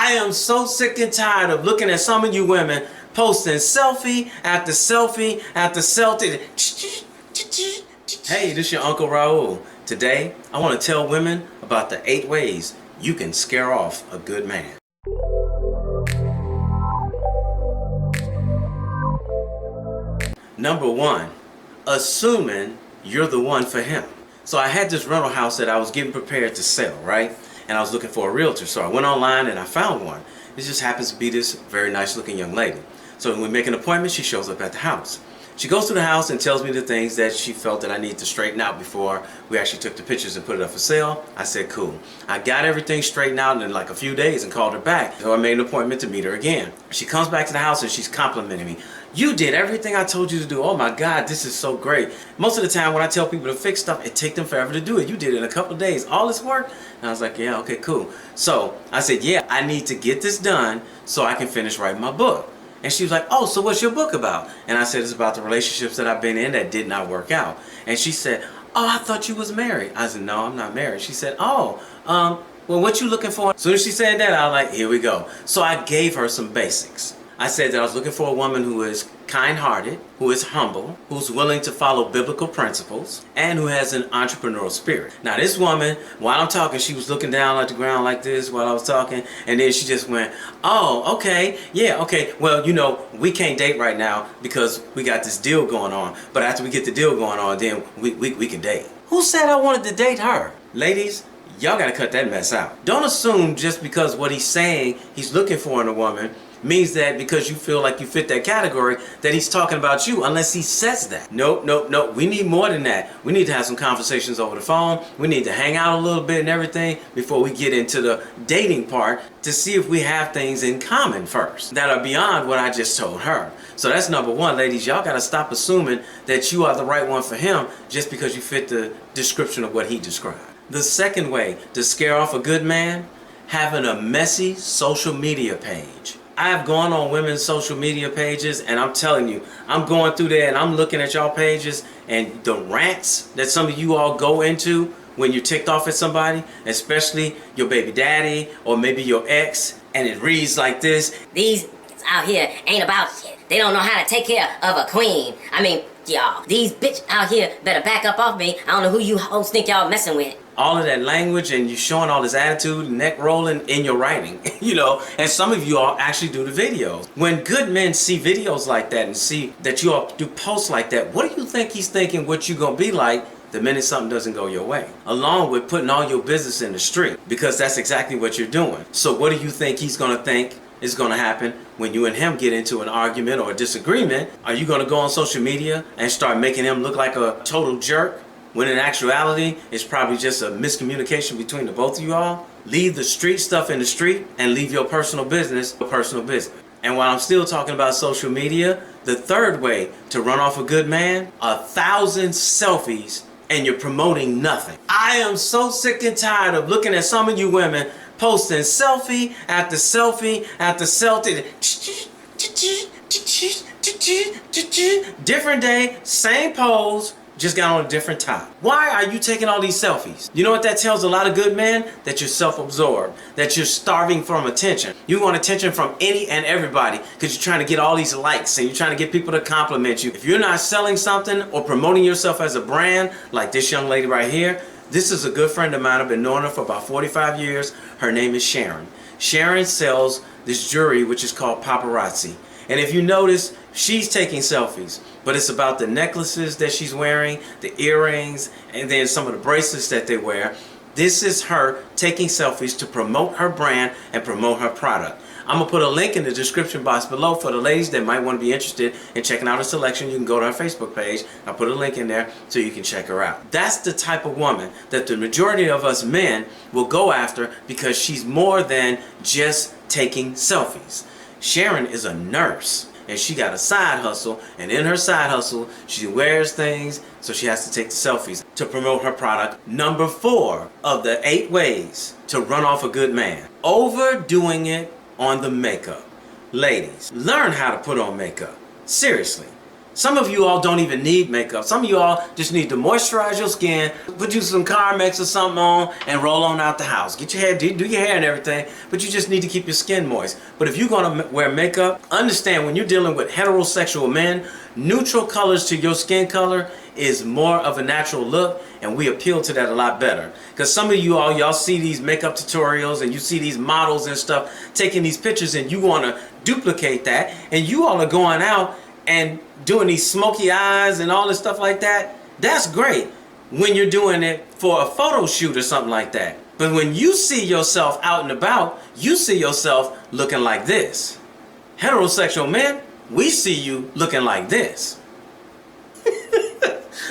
I am so sick and tired of looking at some of you women posting selfie after selfie after selfie. Hey, this is your Uncle Raulh. Today, I want to tell women about the 8 ways you can scare off a good man. Number 1, assuming you're the one for him. So I had this rental house that I was getting prepared to sell, right? And I was looking for a realtor. So I went online and I found one. It just happens to be this very nice looking young lady. So when we make an appointment, she shows up at the house. She goes to the house and tells me the things that she felt that I need to straighten out before we actually took the pictures and put it up for sale. I said, cool. I got everything straightened out in like a few days and called her back. So I made an appointment to meet her again. She comes back to the house and she's complimenting me. You did everything I told you to do. Oh my God, this is so great. Most of the time when I tell people to fix stuff, it takes them forever to do it. You did it in a couple of days. All this work? And I was like, yeah, okay, cool. So I said, yeah, I need to get this done so I can finish writing my book. And she was like, oh, so what's your book about? And I said, it's about the relationships that I've been in that did not work out. And she said, oh, I thought you was married. I said, no, I'm not married. She said, oh, well, what you looking for? As soon as she said that, I was like, here we go. So I gave her some basics. I said that I was looking for a woman who is kind-hearted, who is humble, who's willing to follow biblical principles, and who has an entrepreneurial spirit. Now this woman, while I'm talking, she was looking down at the ground like this while I was talking, and then she just went, oh, okay, yeah, okay, well, you know, we can't date right now because we got this deal going on, but after we get the deal going on, then we can date. Who said I wanted to date her? Ladies, y'all gotta cut that mess out. Don't assume just because what he's saying he's looking for in a woman means that because you feel like you fit that category that he's talking about you, unless he says that. Nope, nope, nope. We need more than that. We need to have some conversations over the phone. We need to hang out a little bit and everything before we get into the dating part to see if we have things in common first that are beyond what I just told her. So that's number 1, ladies. Y'all gotta stop assuming that you are the right one for him just because you fit the description of what he described. The second way to scare off a good man, having a messy social media page. I've gone on women's social media pages and I'm telling you, I'm going through there and I'm looking at y'all pages and the rants that some of you all go into when you're ticked off at somebody, especially your baby daddy or maybe your ex, and it reads like this. These out here ain't about shit. They don't know how to take care of a queen. I mean, y'all, these bitch out here better back up off me. I don't know who you hoes think y'all messing with. All of that language and you showing all this attitude, neck rolling in your writing, you know, and some of you all actually do the videos. When good men see videos like that and see that you all do posts like that, what do you think he's thinking what you gonna be like the minute something doesn't go your way? Along with putting all your business in the street, because that's exactly what you're doing. So what do you think he's gonna think is gonna happen when you and him get into an argument or a disagreement? Are you gonna go on social media and start making him look like a total jerk? When in actuality, it's probably just a miscommunication between the both of you all. Leave the street stuff in the street and leave your personal business. And while I'm still talking about social media, the third way to run off a good man, 1,000 selfies and you're promoting nothing. I am so sick and tired of looking at some of you women posting selfie after selfie after selfie. Different day, same pose, just got on a different top. Why are you taking all these selfies? You know what that tells a lot of good men? That you're self-absorbed, that you're starving from attention. You want attention from any and everybody because you're trying to get all these likes and you're trying to get people to compliment you. If you're not selling something or promoting yourself as a brand, like this young lady right here, this is a good friend of mine. I've been knowing her for about 45 years. Her name is Sharon. Sharon sells this jewelry which is called paparazzi. And if you notice, she's taking selfies, but it's about the necklaces that she's wearing, the earrings, and then some of the bracelets that they wear. This is her taking selfies to promote her brand and promote her product. I'm gonna put a link in the description box below for the ladies that might want to be interested in checking out her selection. You can go to her Facebook page. I'll put a link in there so you can check her out. That's the type of woman that the majority of us men will go after because she's more than just taking selfies. Sharon is a nurse and she got a side hustle, and in her side hustle she wears things, so she has to take the selfies to promote her product. Number 4 of the 8 ways to run off a good man, overdoing it on the makeup. Ladies, learn how to put on makeup. Seriously. Some of you all don't even need makeup. Some of you all just need to moisturize your skin, put you some Carmex or something on, and roll on out the house. Get your hair, do your hair and everything, but you just need to keep your skin moist. But if you're gonna wear makeup, understand when you're dealing with heterosexual men, neutral colors to your skin color is more of a natural look, and we appeal to that a lot better. Because some of you all, y'all see these makeup tutorials and you see these models and stuff taking these pictures, and you want to duplicate that, and you all are going out and doing these smoky eyes and all this stuff like that. That's great when you're doing it for a photo shoot or something like that. But when you see yourself out and about, you see yourself looking like this. Heterosexual men, we see you looking like this.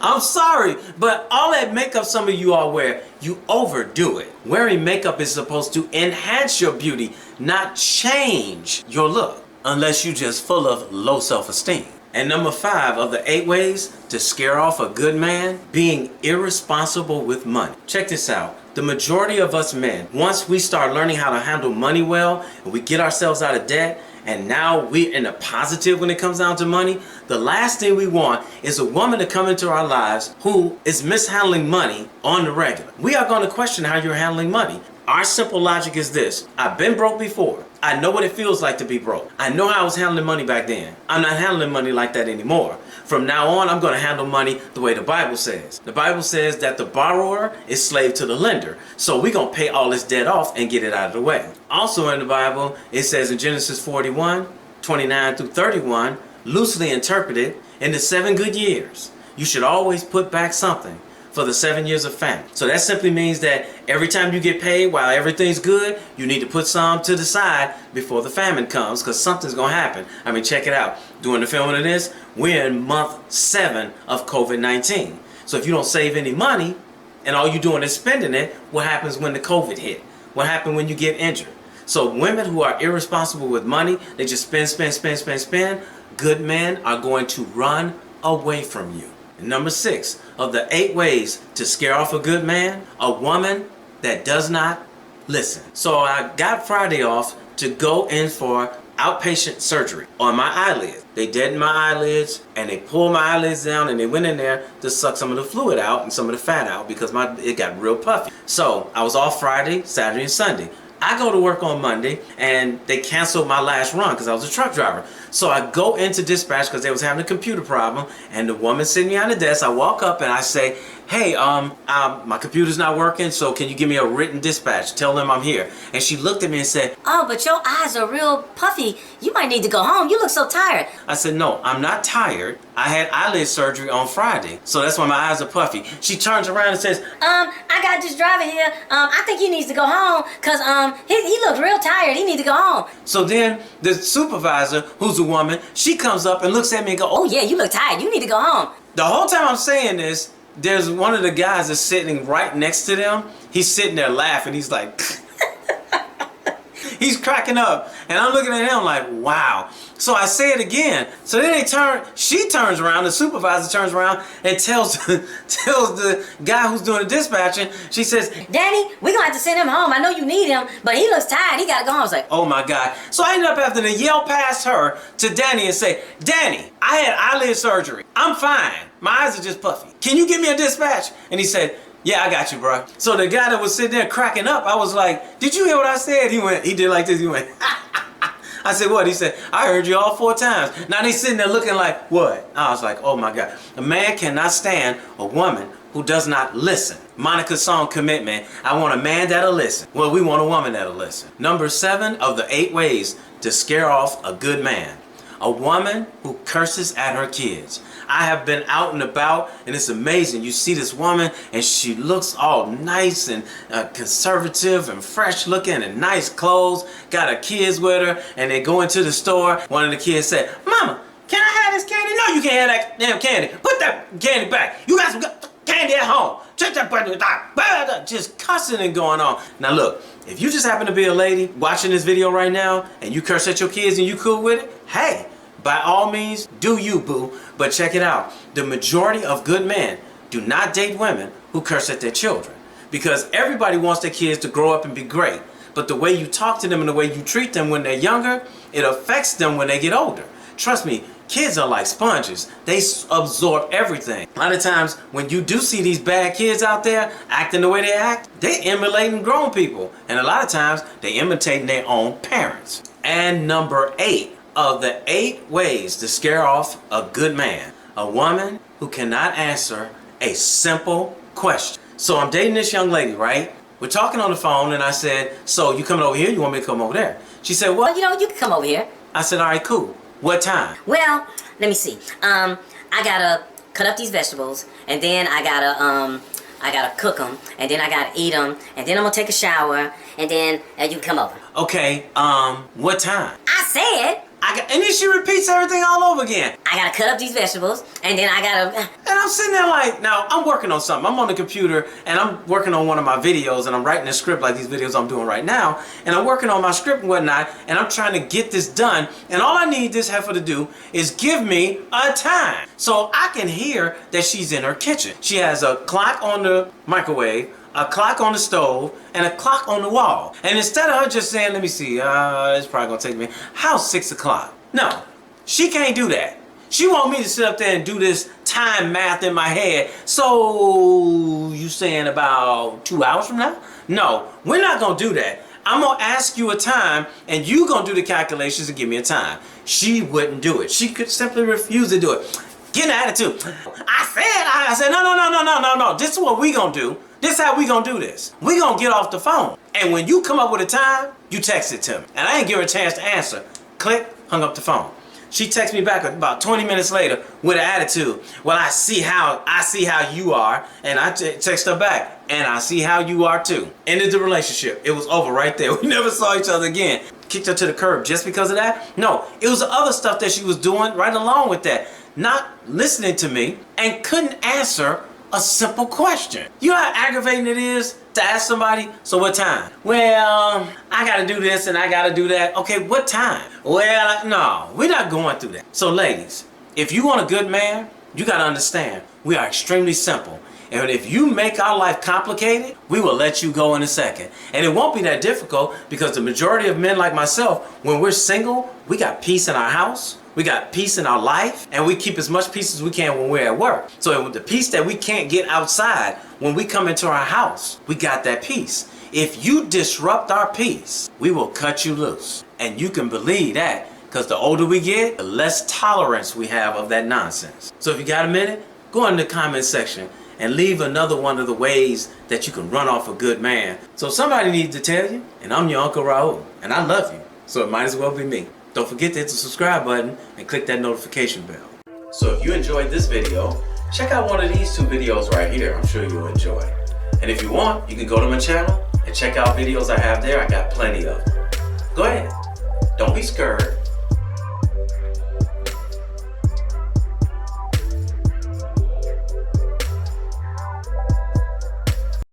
I'm sorry, but all that makeup some of you all wear, you overdo it. Wearing makeup is supposed to enhance your beauty, not change your look, unless you're just full of low self-esteem. And number 5 of the 8 ways to scare off a good man, being irresponsible with money. Check this out. The majority of us men, once we start learning how to handle money well, and we get ourselves out of debt, and now we're in the positive when it comes down to money, the last thing we want is a woman to come into our lives who is mishandling money on the regular. We are going to question how you're handling money. Our simple logic is this. I've been broke before. I know what it feels like to be broke. I know how I was handling money back then. I'm not handling money like that anymore. From now on, I'm going to handle money the way the Bible says. The Bible says that the borrower is slave to the lender. So we're going to pay all this debt off and get it out of the way. Also in the Bible, it says in Genesis 41, 29 through 31, loosely interpreted, in the 7 good years, you should always put back something for the 7 years of famine. So that simply means that every time you get paid while everything's good, you need to put some to the side before the famine comes, because something's going to happen. I mean, check it out. During the filming of this, we're in month 7 of COVID-19. So if you don't save any money and all you're doing is spending it, what happens when the COVID hit? What happens when you get injured? So women who are irresponsible with money, they just spend. Good men are going to run away from you. And number 6 of the 8 ways to scare off a good man, a woman that does not listen. So I got Friday off to go in for outpatient surgery on my eyelids. They deadened my eyelids and they pulled my eyelids down, and they went in there to suck some of the fluid out and some of the fat out because it got real puffy. So I was off Friday, Saturday, and Sunday. I go to work on Monday and they canceled my last run because I was a truck driver. So I go into dispatch because they was having a computer problem, and the woman sitting behind the desk, I walk up and I say, hey, my computer's not working, so can you give me a written dispatch? Tell them I'm here. And she looked at me and said, oh, but your eyes are real puffy. You might need to go home. You look so tired. I said, no, I'm not tired. I had eyelid surgery on Friday, so that's why my eyes are puffy. She turns around and says, I got this driver here. I think he needs to go home because he looked real tired. He needs to go home. So then the supervisor, who's a woman, she comes up and looks at me and goes, oh yeah, you look tired. You need to go home. The whole time I'm saying this, there's one of the guys that's sitting right next to them. He's sitting there laughing. He's like, he's cracking up. And I'm looking at him like, wow. So I say it again. So then she turns around, the supervisor turns around and tells the guy who's doing the dispatching, she says, Danny, we're going to have to send him home. I know you need him, but he looks tired. He got to go home. I was like, oh my God. So I ended up having to yell past her to Danny and say, Danny, I had eyelid surgery. I'm fine. My eyes are just puffy. Can you give me a dispatch? And he said, yeah, I got you, bro. So the guy that was sitting there cracking up, I was like, did you hear what I said? He did like this. He went, I said, what? He said, I heard you all 4 times. Now they sitting there looking like, what? I was like, oh my God. A man cannot stand a woman who does not listen. Monica's song, Commitment. I want a man that'll listen. Well, we want a woman that'll listen. Number 7 of the 8 ways to scare off a good man. A woman who curses at her kids. I have been out and about, and it's amazing. You see this woman, and she looks all nice and conservative and fresh looking and nice clothes, got her kids with her, and they go into the store. One of the kids said, Mama, can I have this candy? No, you can't have that damn candy. Put that candy back. You got some candy at home. Check that button. Just cussing and going on. Now look, if you just happen to be a lady watching this video right now, and you curse at your kids and you cool with it, hey, by all means, do you, boo. But check it out. The majority of good men do not date women who curse at their children. Because everybody wants their kids to grow up and be great. But the way you talk to them and the way you treat them when they're younger, it affects them when they get older. Trust me, Kids are like sponges. They absorb everything. A lot of times when you do see these bad kids out there acting the way they act, they emulating grown people. And a lot of times they imitating their own parents. And number 8 of the 8 ways to scare off a good man. A woman who cannot answer a simple question. So I'm dating this young lady, right? We're talking on the phone and I said, so you coming over here? You want me to come over there? She said, well, You know, you can come over here. I said, all right, cool. What time? Well, let me see. I gotta cut up these vegetables, and then I gotta cook them, and then I gotta eat them, and then I'm gonna take a shower, and then you can come over. Okay, what time? I said, And then she repeats everything all over again. I gotta cut up these vegetables, and then I gotta... And I'm sitting there like, now I'm working on something. I'm on the computer and I'm working on one of my videos and I'm writing a script like these videos I'm doing right now. And I'm working on my script and whatnot and I'm trying to get this done. And all I need this heifer to do is give me a time. So I can hear that she's in her kitchen. She has a clock on the microwave, a clock on the stove, and a clock on the wall. And instead of her just saying, let me see, it's probably gonna take me, how's 6 o'clock? No, she can't do that. She want me to sit up there and do this time math in my head. So you saying about 2 hours from now? No, we're not gonna do that. I'm gonna ask you a time and you gonna do the calculations and give me a time. She wouldn't do it. She could simply refuse to do it. Get an attitude. I said, no. This is what we gonna do. This is how we gonna do this. We gonna get off the phone. And when you come up with a time, you text it to me. And I ain't give her a chance to answer. Click, hung up the phone. She texts me back about 20 minutes later with an attitude. Well, I see how you are. And I text her back. And I see how you are too. Ended the relationship. It was over right there. We never saw each other again. Kicked her to the curb just because of that? No, it was the other stuff that she was doing right along with that. Not listening to me and couldn't answer a simple question. You know how aggravating it is to ask somebody, so what time? Well, I gotta do this and I gotta do that. Okay, what time? Well, no, we're not going through that. So ladies, if you want a good man, you gotta understand, we are extremely simple. And if you make our life complicated, we will let you go in a second. And it won't be that difficult because the majority of men like myself, when we're single, we got peace in our house. We got peace in our life, and we keep as much peace as we can when we're at work. So the peace that we can't get outside, when we come into our house, we got that peace. If you disrupt our peace, we will cut you loose. And you can believe that, because the older we get, the less tolerance we have of that nonsense. So if you got a minute, go in the comment section and leave another one of the ways that you can run off a good man. So somebody needs to tell you, and I'm your Uncle Raulh, and I love you, so it might as well be me. Don't forget to hit the subscribe button and click that notification bell. So if you enjoyed this video, check out one of these 2 videos right here. I'm sure you'll enjoy. And if you want, you can go to my channel and check out videos I have there. I got plenty of them. Go ahead. Don't be scared.